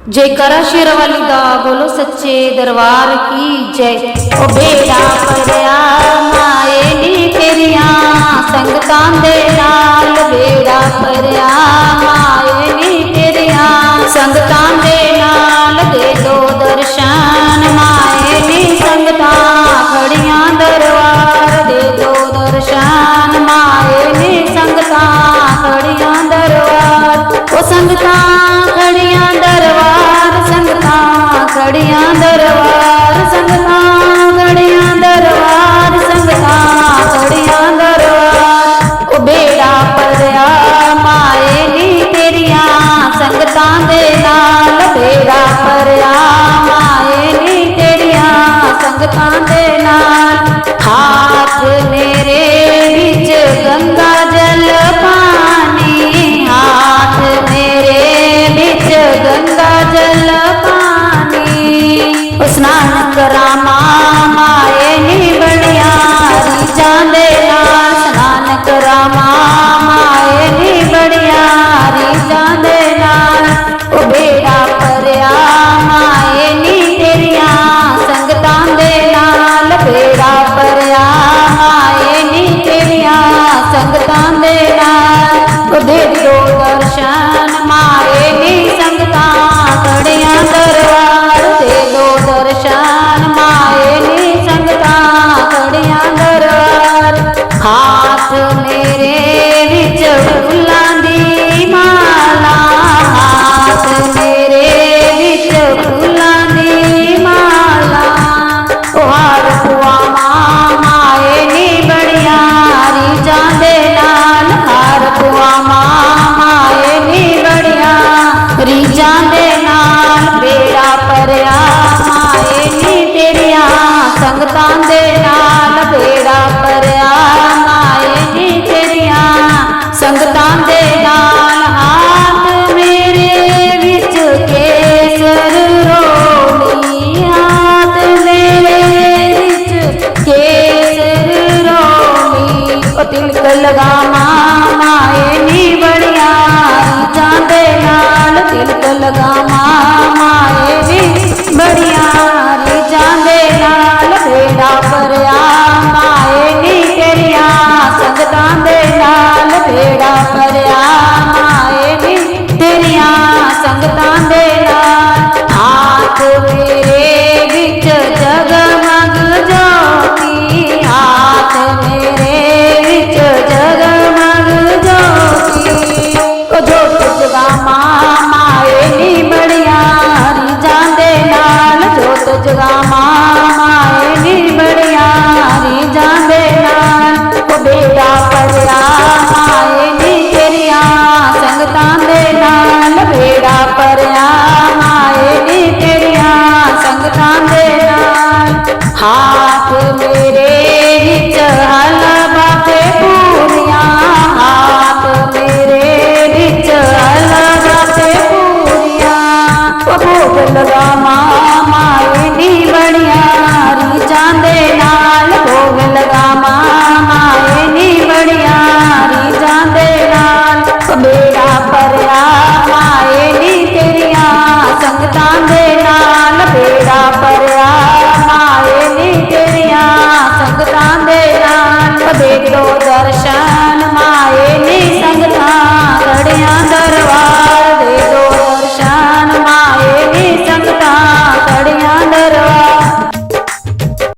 जयकारा शेरवाली दा बोलो सच्चे दरबार की जय। ओ बेड़ा परया माए नी तेरिया संगतां दे नाल, बेड़ा परया माए नी तेरिया संगतां दे नाल, दे दो दर्शन माए नी संगतां खड़ियां दरबार, दे दो दर्शन माए नी संगतां खड़ियां दरबार। ओ संगतां खड़ियां दरबार, संगतां खड़ियां दरबार, संगतां खड़ियां दरबार, संगतां खड़ियां दरबार। ओ बेड़ा परया माए नी तेरिया संगतां दे नाल, बेड़ा परया माए नी तेरिया संगतां दे नाल। हाथ मेरे विच गंगा जल पानी, हाथ मेरे विच गंगा जल पानी। स्नान करामा माए नी बड़िया रीझां दे नाल, स्नान करामा माए नी बड़िया रीझां दे नाल। ओ बेड़ा परया माए नी तेरिया संगतां दे नाल, बेड़ा परया माए नी तेरिया संगतां दे नाल। ओ दे दो दर्शन माए नी संगतां खड़ियां दरबार, दे दो दर्शन माए नी संगतां खड़ियां दरबार। हाथ मेरे विच फुल्लां दी माला, हाथ मेरे विच फुल्लां दी माला। ओ हार पुआवा माए नी बड़िया रीझां दे नाल, हार पुआवा माए नी बड़िया रीझां दे नाल। बेड़ा परया माए नी तेरिया संगतां दे नाल, बेड़ा परया माए नी तेरिया संगतां दे नाल। हाथ मेरे विच केसर रोली, हाथ मेरे विच केसर रोली। ओ तिलक लगावा माए नी बड़िया रीझां दे नाल, तिलक लगावा माए नी बड़िया रीझां दे नाल। बेड़ा परया माए नी तेरिया संगतां दे नाल, बेड़ा परया माए नी तेरिया संगतां दे नाल। हाथ मेरे विच जगमग ज्योति, हाथ मेरे विच जगमग ज्योति। ओ जोत जगावा माए नी बड़िया रीझां दे नाल, जोत जगावा माए नी बड़िया रीझां दे नाल। ओ बेड़ा परया माए नी तेरिया संगतां दे नाल, बेड़ा परया माए नी तेरिया संगतां दे नाल। हाथ मेरे विच हलवा ते पूरियां, हाथ मेरे विच हलवा ते पूरियां। ओ भोग लगावा